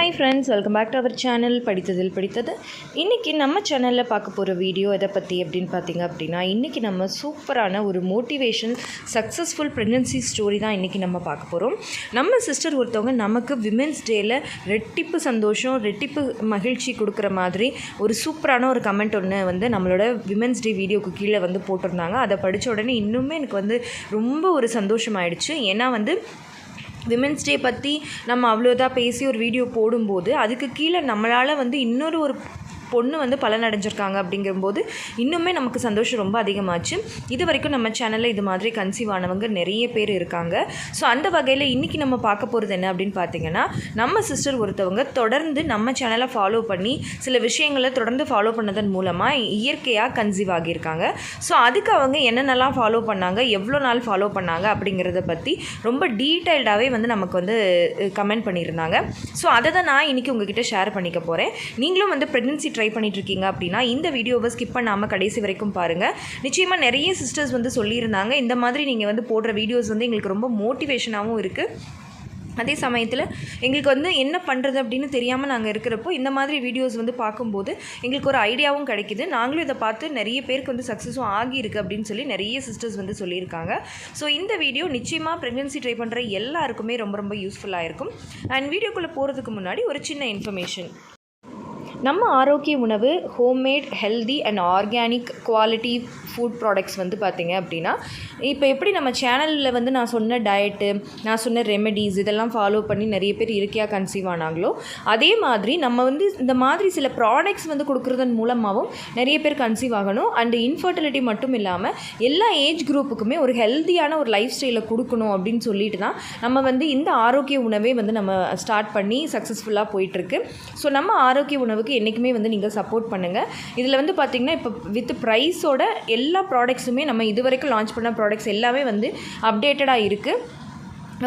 Hi friends, welcome back to our channel படித்ததில் படித்தது. இன்னைக்கு நம்ம சேனல்ல பார்க்க போற வீடியோ எதை பத்தி அப்படினு பாத்தீங்க அப்படினா இன்னைக்கு நம்ம சூப்பரான ஒரு மோட்டிவேஷன் சக்சஸ்ஃபுல் பிரெக்னன்சி ஸ்டோரி தான் இன்னைக்கு நம்ம பார்க்க போறோம். நம்ம சிஸ்டர் ஒருத்தவங்க நமக்கு விமென்ஸ் டேல ரெட்டிப்பு சந்தோஷம், ரெட்டிப்பு மகிழ்ச்சி கொடுக்குற மாதிரி ஒரு சூப்பரான ஒரு கமெண்ட் ஒன்று வந்து நம்மளோட விமென்ஸ் டே வீடியோக்கு கீழே வந்து போட்டிருந்தாங்க. அதை படித்த உடனே இன்னுமே எனக்கு வந்து ரொம்ப ஒரு சந்தோஷமாயிடுச்சு. ஏன்னா வந்து விமென்ஸ் டே பற்றி நம்ம அவ்வளோதான் பேசி ஒரு வீடியோ போடும்போது அதுக்கு கீழே நம்மளால் வந்து இன்னொரு பொண்ணு வந்து பலனடைஞ்சிருக்காங்க அப்படிங்கும்போது இன்னுமே நமக்கு சந்தோஷம் ரொம்ப அதிகமாச்சு. இது வரைக்கும் நம்ம சேனலில் இது மாதிரி கன்சீவ் ஆனவங்க நிறைய பேர் இருக்காங்க. ஸோ அந்த வகையில் இன்றைக்கி நம்ம பார்க்க போகிறது என்ன அப்படின்னு பார்த்தீங்கன்னா, நம்ம சிஸ்டர் ஒருத்தவங்க தொடர்ந்து நம்ம சேனலை ஃபாலோ பண்ணி சில விஷயங்களை தொடர்ந்து ஃபாலோ பண்ணதன் மூலமாக இயற்கையாக கன்சீவ் ஆகியிருக்காங்க. ஸோ அதுக்கு அவங்க என்னென்னலாம் ஃபாலோ பண்ணாங்க, எவ்வளோ நாள் ஃபாலோ பண்ணாங்க அப்படிங்கிறத பற்றி ரொம்ப டீட்டெயில்டாகவே வந்து நமக்கு வந்து கமெண்ட் பண்ணியிருந்தாங்க. ஸோ அதை தான் நான் இன்றைக்கி உங்ககிட்ட ஷேர் பண்ணிக்க போகிறேன். நீங்களும் வந்து ப்ரெக்னன்சி ட்ரை பண்ணிட்டுருக்கீங்க அப்படின்னா இந்த வீடியோவை ஸ்கிப் பண்ணாமல் கடைசி வரைக்கும் பாருங்கள். நிச்சயமாக நிறைய சிஸ்டர்ஸ் வந்து சொல்லியிருந்தாங்க, இந்த மாதிரி நீங்கள் வந்து போடுற வீடியோஸ் வந்து எங்களுக்கு ரொம்ப மோட்டிவேஷனாகவும் இருக்குது. அதே சமயத்தில் எங்களுக்கு வந்து என்ன பண்ணுறது அப்படின்னு தெரியாமல் நாங்கள் இருக்கிறப்போ இந்த மாதிரி வீடியோஸ் வந்து பார்க்கும்போது எங்களுக்கு ஒரு ஐடியாவும் கிடைக்கிது. நாங்களும் இதை பார்த்து நிறைய பேருக்கு வந்து சக்ஸஸும் ஆகியிருக்கு அப்படின்னு சொல்லி நிறைய சிஸ்டர்ஸ் வந்து சொல்லியிருக்காங்க. ஸோ இந்த வீடியோ நிச்சயமாக ப்ரெக்னன்சி ட்ரை பண்ணுற எல்லாருக்குமே ரொம்ப ரொம்ப யூஸ்ஃபுல்லாக இருக்கும். அண்ட் வீடியோக்குள்ளே போகிறதுக்கு முன்னாடி ஒரு சின்ன இன்ஃபர்மேஷன். நம்ம ஆரோக்கிய உணவு homemade healthy and organic quality food products வந்து பார்த்திங்க அப்படின்னா இப்போ எப்படி நம்ம சேனலில் வந்து நான் சொன்ன டயட்டு, நான் சொன்ன ரெமெடிஸ் இதெல்லாம் ஃபாலோ பண்ணி நிறைய பேர் இயற்கையாக கன்சீவ் ஆனாங்களோ, அதே மாதிரி நம்ம வந்து இந்த மாதிரி சில ப்ராடக்ட்ஸ் வந்து கொடுக்குறதன் மூலமாகவும் நிறைய பேர் கன்சீவ் ஆகணும். அண்டு இன்ஃபர்டிலிட்டி மட்டும் இல்லாமல் எல்லா ஏஜ் குரூப்புக்குமே ஒரு ஹெல்த்தியான ஒரு லைஃப் ஸ்டைலை கொடுக்கணும் அப்படின்னு சொல்லிட்டு தான் நம்ம வந்து இந்த ஆரோக்கிய உணவே வந்து நம்ம ஸ்டார்ட் பண்ணி சக்ஸஸ்ஃபுல்லாக போயிட்டுருக்கு. ஸோ நம்ம ஆரோக்கிய உணவுக்கு என்றைக்குமே வந்து நீங்கள் சப்போர்ட் பண்ணுங்கள். இதில் வந்து பார்த்திங்கன்னா இப்போ வித் ப்ரைஸோட எல்லா ப்ராடக்ட்ஸுமே நம்ம இது வரைக்கும் லான்ச் பண்ண ப்ராடக்ட்ஸ் எல்லாமே வந்து அப்டேட்டடாக இருக்குது.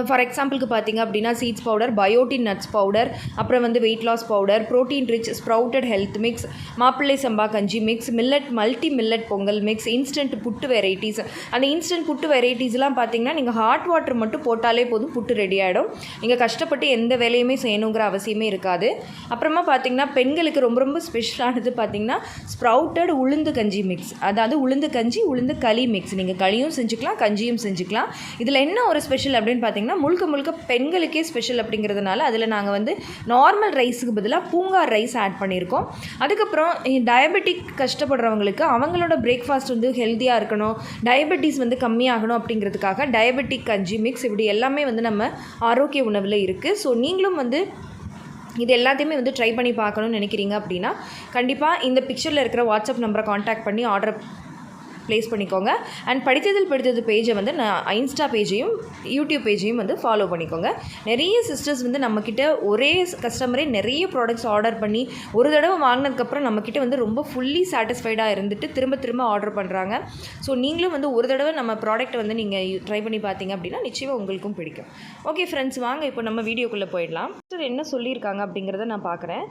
ஃபார் எக்ஸாம்பிளுக்கு பார்த்திங்க அப்படின்னா seeds powder, biotin nuts powder, அப்புறம் வந்து weight loss powder, protein rich sprouted health mix, மாப்பிள்ளை சம்பா கஞ்சி mix, millet multi millet pongal mix, instant puttu varieties. அந்த இன்ஸ்டன்ட் புட்டு வெரைட்டிஸ்லாம் பார்த்திங்கன்னா நீங்கள் ஹாட் வாட்டர் மட்டும் போட்டாலே போதும், புட்டு ரெடி ஆகிடும். நீங்கள் கஷ்டப்பட்டு எந்த வேலையுமே செய்யணுங்கிற அவசியமே இருக்காது. அப்புறமா பார்த்திங்கன்னா பெண்களுக்கு ரொம்ப ரொம்ப ஸ்பெஷலானது பார்த்திங்கன்னா ஸ்ப்ரவுட்டட் உளுந்து கஞ்சி மிக்ஸ், அதாவது உளுந்து கஞ்சி உளுந்து களி மிக்ஸ். நீங்கள் களியும் செஞ்சுக்கலாம், கஞ்சியும் செஞ்சுக்கலாம். இதில் என்ன ஒரு ஸ்பெஷல் அப்படின்னு பார்த்திங்கன்னா முழுக்க பெண்களுக்கே ஸ்பெஷல் அப்படிங்கிறதுனால அதில் நாங்கள் வந்து நார்மல் ரைஸுக்கு பதிலாக பூங்கார் ரைஸ் ஆட் பண்ணியிருக்கோம். அதுக்கப்புறம் டயபெட்டிக் கஷ்டப்படுறவங்களுக்கு அவங்களோட பிரேக்ஃபாஸ்ட் வந்து ஹெல்த்தியாக இருக்கணும், டயபெட்டிஸ் வந்து கம்மியாகணும் அப்படிங்கிறதுக்காக டயபெட்டிக் கஞ்சி மிக்ஸ், இப்படி எல்லாமே வந்து நம்ம ஆரோக்கிய உணவில் இருக்குது. ஸோ நீங்களும் வந்து இது எல்லாத்தையுமே வந்து ட்ரை பண்ணி பார்க்கணுன்னு நினைக்கிறீங்க அப்படின்னா கண்டிப்பாக இந்த பிக்சரில் இருக்கிற வாட்ஸ்அப் நம்பரை காண்டாக்ட் பண்ணி ஆர்டர் ப்ளேஸ் பண்ணிக்கோங்க. அண்ட் படித்ததில் பேஜை வந்து நான் இன்ஸ்டா பேஜையும் யூடியூப் பேஜையும் வந்து ஃபாலோ பண்ணிக்கோங்க. நிறைய சிஸ்டர்ஸ் வந்து நம்மக்கிட்ட ஒரே கஸ்டமரே நிறைய ப்ராடக்ட்ஸ் ஆர்டர் பண்ணி ஒரு தடவை வாங்கினதுக்கப்புறம் நம்மக்கிட்ட வந்து ரொம்ப ஃபுல்லி சாட்டிஸ்ஃபைடாக இருந்துட்டு திரும்ப ஆர்டர் பண்ணுறாங்க. ஸோ நீங்களும் வந்து ஒரு தடவை நம்ம ப்ராடக்ட்டை வந்து நீங்கள் ட்ரை பண்ணி பார்த்தீங்க அப்படின்னா நிச்சயமாக உங்களுக்கும் பிடிக்கும். ஓகே ஃப்ரெண்ட்ஸ், வாங்க இப்போ நம்ம வீடியோக்குள்ளே போயிடலாம். சிஸ்டர் என்ன சொல்லியிருக்காங்க அப்படிங்கிறத நான் பார்க்குறேன்.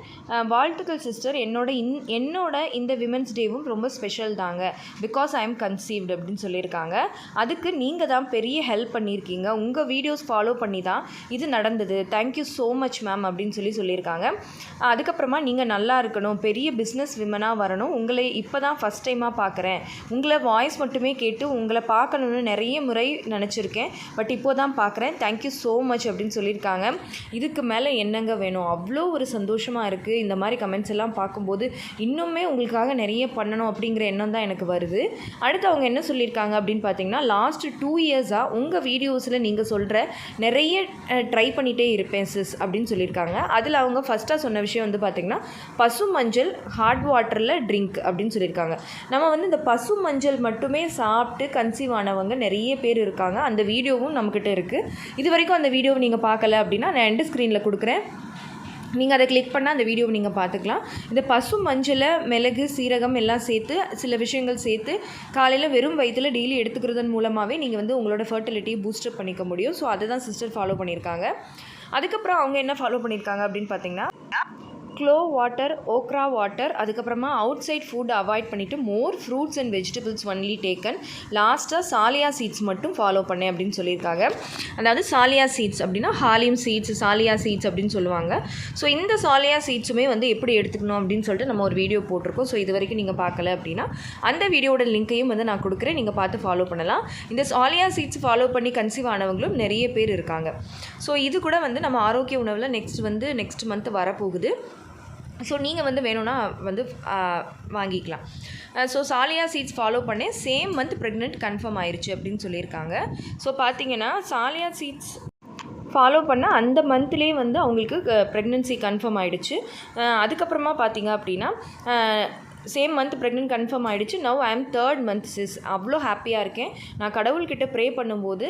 வாழ்த்துக்கள் சிஸ்டர், என்னோட இந்த விமென்ஸ் டேவும் ரொம்ப ஸ்பெஷல் தாங்க. பிகாஸ் ஐ கன்சீவ்டு அப்படின்னு சொல்லியிருக்காங்க. அதுக்கு நீங்கள் தான் பெரிய ஹெல்ப் பண்ணியிருக்கீங்க. உங்கள் வீடியோஸ் ஃபாலோ பண்ணி தான் இது நடந்தது. தேங்க்யூ ஸோ மச் மேம் அப்படின்னு சொல்லியிருக்காங்க. அதுக்கப்புறமா நீங்கள் நல்லா இருக்கணும், பெரிய பிஸ்னஸ் விமனாக வரணும், உங்களை இப்போ தான் ஃபஸ்ட் டைமாக பார்க்குறேன், உங்களை வாய்ஸ் மட்டுமே கேட்டு உங்களை பார்க்கணுன்னு நிறைய முறை நினச்சிருக்கேன், பட் இப்போ தான் பார்க்குறேன், தேங்க்யூ ஸோ மச் அப்படின்னு சொல்லியிருக்காங்க. இதுக்கு மேலே என்னங்க வேணும், அவ்வளோ ஒரு சந்தோஷமாக இருக்குது. இந்த மாதிரி கமெண்ட்ஸ் எல்லாம் பார்க்கும்போது இன்னுமே உங்களுக்காக நிறைய பண்ணணும் அப்படிங்கிற எண்ணம் தான் எனக்கு வருது. அடுத்து அவங்க என்ன சொல்லியிருக்காங்க அப்படின்னு பார்த்தீங்கன்னா, லாஸ்ட் 2 இயர்ஸாக உங்கள் வீடியோஸில் நீங்கள் சொல்கிற நிறைய ட்ரை பண்ணிகிட்டே இருப்பேன் சிஸ் அப்படின்னு சொல்லியிருக்காங்க. அதில் அவங்க ஃபஸ்ட்டாக சொன்ன விஷயம் வந்து பார்த்திங்கன்னா பசு மஞ்சள் ஹாட் வாட்டரில் ட்ரிங்க் அப்படின்னு சொல்லியிருக்காங்க. நம்ம வந்து இந்த பசு மஞ்சள் மட்டுமே சாப்பிட்டு கன்சீவ் ஆனவங்க நிறைய பேர் இருக்காங்க. அந்த வீடியோவும் நம்மக்கிட்ட இருக்குது. இது வரைக்கும் அந்த வீடியோவை நீங்கள் பார்க்கல அப்படின்னா நான் எண்டு ஸ்க்ரீனில் கொடுக்குறேன், நீங்கள் அதை கிளிக் பண்ணால் அந்த வீடியோவை நீங்கள் பார்த்துக்கலாம். இந்த பசு மஞ்சளை மிளகு சீரகம் எல்லாம் சேர்த்து சில விஷயங்கள் சேர்த்து காலையில் வெறும் வயிற்றில் டெய்லி எடுத்துக்கிறதன் மூலமாகவே நீங்கள் வந்து உங்களோட ஃபர்டிலிட்டியை பூஸ்டப் பண்ணிக்க முடியும். ஸோ அதை தான் சிஸ்டர் ஃபாலோ பண்ணியிருக்காங்க. அதுக்கப்புறம் அவங்க என்ன ஃபாலோ பண்ணியிருக்காங்க அப்படின்னு பார்த்தீங்கன்னா க்ளோ வாட்டர், ஓக்ரா வாட்டர், அதுக்கப்புறமா அவுட் சைட் ஃபுட் அவாய்ட் பண்ணிவிட்டு மோர் fruits and vegetables only taken. லாஸ்ட்டாக சாலியா சீட்ஸ் மட்டும் ஃபாலோ பண்ணேன் அப்படின்னு சொல்லியிருக்காங்க. அதாவது சாலியா சீட்ஸ் அப்படின்னா ஹாலிம் சீட்ஸ், சாலியா சீட்ஸ் அப்படின்னு சொல்லுவாங்க. ஸோ இந்த சாலியா சீட்ஸுமே வந்து எப்படி எடுத்துக்கணும் அப்படின்னு சொல்லிட்டு நம்ம ஒரு வீடியோ போட்டிருக்கோம். ஸோ இது வரைக்கும் நீங்கள் பார்க்கல அப்படின்னா அந்த வீடியோட லிங்க்கையும் வந்து நான் கொடுக்குறேன், நீங்கள் பார்த்து ஃபாலோ பண்ணலாம். இந்த சாலியா சீட்ஸ் ஃபாலோ பண்ணி கன்சீவ் ஆனவங்களும் நிறைய பேர் இருக்காங்க. ஸோ இது கூட வந்து நம்ம ஆரோக்கிய உணவில் நெக்ஸ்ட் மந்த் வரப்போகுது. ஸோ நீங்கள் வந்து வேணும்னா வந்து வாங்கிக்கலாம். ஸோ சாலியா சீட்ஸ் ஃபாலோ பண்ணேன், சேம் மந்த் ப்ரெக்னென்ட் கன்ஃபார்ம் ஆயிடுச்சு அப்படின்னு சொல்லியிருக்காங்க. ஸோ பார்த்தீங்கன்னா சாலியா சீட்ஸ் ஃபாலோ பண்ண அந்த மந்த்லேயே வந்து அவங்களுக்கு ப்ரெக்னென்சி கன்ஃபார்ம் ஆகிடுச்சு. அதுக்கப்புறமா பார்த்தீங்க அப்படின்னா சேம் மந்த் ப்ரெக்னென்ட் கன்ஃபார்ம் ஆகிடுச்சு. நவ் ஐ ஆம் 3rd மந்த் சிஸ். அவ்வளோ ஹாப்பியாக இருக்கேன். நான் கடவுள்கிட்ட ப்ரே பண்ணும்போது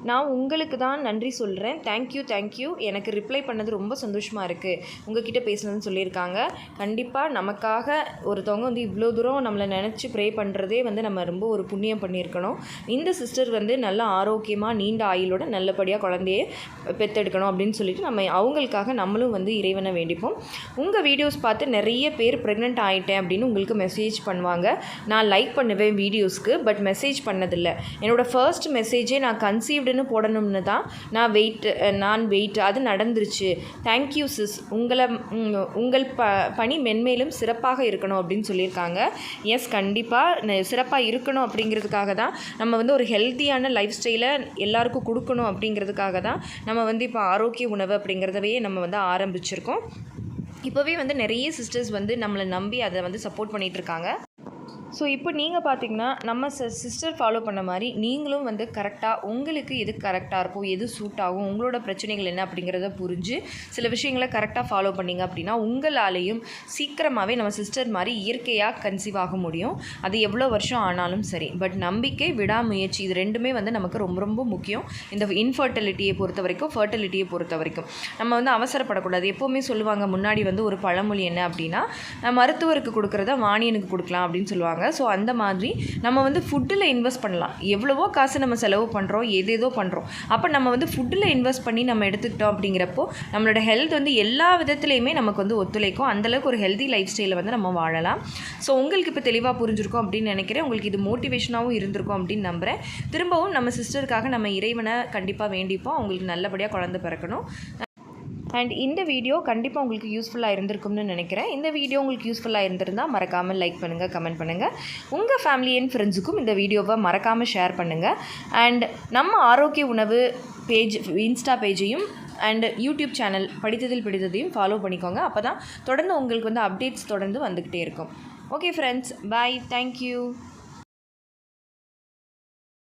நான் உங்களுக்கு தான் நன்றி சொல்கிறேன். தேங்க்யூ. எனக்கு ரிப்ளை பண்ணது ரொம்ப சந்தோஷமாக இருக்குது, உங்ககிட்ட பேசுனதுன்னு சொல்லியிருக்காங்க. கண்டிப்பாக நமக்காக ஒருத்தவங்க வந்து இவ்வளோ தூரம் நம்மளை நினச்சி ப்ரே பண்ணுறதே வந்து நம்ம ரொம்ப ஒரு புண்ணியம் பண்ணியிருக்கணும். இந்த சிஸ்டர் வந்து நல்ல ஆரோக்கியமாக நீண்ட ஆயுளோட நல்லபடியாக குழந்தைய பெற்றெடுக்கணும் அப்படின்னு சொல்லிட்டு நம்ம அவங்களுக்காக நம்மளும் வந்து இறைவனை வேண்டிப்போம். உங்கள் வீடியோஸ் பார்த்து நிறைய பேர் ப்ரெக்னென்ட் ஆகிட்டேன் அப்படின்னு உங்களுக்கு மெசேஜ் பண்ணுவாங்க. நான் லைக் பண்ணுவேன் வீடியோஸ்க்கு, பட் மெசேஜ் பண்ணதில்லை. என்னோடய ஃபர்ஸ்ட் மெசேஜே நான் கன்சீவ்டுன்னு போடணும்னு தான் நான் வெயிட் அது நடந்துருச்சு. தேங்க்யூ சிஸ், உங்கள் பணி மென்மேலும் சிறப்பாக இருக்கணும் அப்படின்னு சொல்லியிருக்காங்க. எஸ், கண்டிப்பாக சிறப்பாக இருக்கணும் அப்படிங்கிறதுக்காக தான் நம்ம வந்து ஒரு ஹெல்த்தியான லைஃப் ஸ்டைலை எல்லாருக்கும் கொடுக்கணும் அப்படிங்கிறதுக்காக தான் நம்ம வந்து இப்போ ஆரோக்கிய உணவு அப்படிங்கிறதவே நம்ம வந்து ஆரம்பிச்சிருக்கோம். இப்போவே வந்து நிறைய சிஸ்டர்ஸ் வந்து நம்மளை நம்பி அதை வந்து சப்போர்ட் பண்ணிகிட்ருக்காங்க. ஸோ இப்போ நீங்கள் பார்த்தீங்கன்னா நம்ம சிஸ்டர் ஃபாலோ பண்ண மாதிரி நீங்களும் வந்து கரெக்டாக உங்களுக்கு எது கரெக்டாக இருக்கும், எது சூட் ஆகும், உங்களோட பிரச்சனைகள் என்ன அப்படிங்கிறத புரிஞ்சு சில விஷயங்களை கரெக்டாக ஃபாலோ பண்ணிங்க அப்படின்னா உங்களாலேயும் சீக்கிரமாகவே நம்ம சிஸ்டர் மாதிரி இயற்கையாக கன்சீவ் ஆக முடியும். அது எவ்வளோ வருஷம் ஆனாலும் சரி. பட் நம்பிக்கை, விடாமுயற்சி, இது ரெண்டுமே வந்து நமக்கு ரொம்ப ரொம்ப முக்கியம். இந்த இன்ஃபர்டிலிட்டியை பொறுத்த வரைக்கும், ஃபர்டிலிட்டியை பொறுத்த வரைக்கும் நம்ம வந்து அவசரப்படக்கூடாது. எப்போவுமே சொல்லுவாங்க, முன்னாடி வந்து ஒரு பழமொழி என்ன அப்படின்னா, மருத்துவருக்கு கொடுக்குறத வாணியனுக்கு கொடுக்கலாம் அப்படின்னு சொல்லுவாங்க. ஸோ அந்த மாதிரி நம்ம வந்து ஃபுட்டில் இன்வெஸ்ட் பண்ணலாம். எவ்வளவோ காசு நம்ம செலவு பண்ணுறோம், ஏதேதோ பண்ணுறோம். அப்போ நம்ம வந்து ஃபுட்டில் இன்வெஸ்ட் பண்ணி நம்ம எடுத்துக்கிட்டோம் அப்படிங்கிறப்போ நம்மளோட ஹெல்த் வந்து எல்லா விதத்துலையுமே நமக்கு வந்து ஒத்துழைக்கும். அந்தளவுக்கு ஒரு ஹெல்தி லைஃப் ஸ்டைலை வந்து நம்ம வாழலாம். ஸோ உங்களுக்கு இப்போ தெளிவாக புரிஞ்சிருக்கும் அப்படின்னு நினைக்கிறேன். உங்களுக்கு இது மோட்டிவேஷனாகவும் இருந்திருக்கும் அப்படின்னு நம்புகிறேன். திரும்பவும் நம்ம சிஸ்டருக்காக நம்ம இறைவனை கண்டிப்பாக வேண்டிப்போம், அவங்களுக்கு நல்லபடியாக குழந்தை பிறக்கணும். அண்ட் இந்த வீடியோ கண்டிப்பாக உங்களுக்கு யூஸ்ஃபுல்லாக இருந்திருக்கும்னு நினைக்கிறேன். இந்த வீடியோ உங்களுக்கு யூஸ்ஃபுல்லாக இருந்திருந்தால் மறக்காமல் லைக் பண்ணுங்கள், கமெண்ட் பண்ணுங்கள். உங்கள் ஃபேமிலி அண்ட் ஃப்ரெண்ட்ஸுக்கும் இந்த வீடியோவை மறக்காமல் ஷேர் பண்ணுங்கள். அண்ட் நம்ம ஆரோக்கிய உணவு பேஜ், இன்ஸ்டா பேஜையும் அண்ட் யூடியூப் சேனல் படித்ததில் பிடித்ததையும் ஃபாலோ பண்ணிக்கோங்க. அப்போ தான் தொடர்ந்து உங்களுக்கு வந்து அப்டேட்ஸ் தொடர்ந்து வந்துக்கிட்டே இருக்கும். ஓகே ஃப்ரெண்ட்ஸ், பாய், தேங்க்யூ.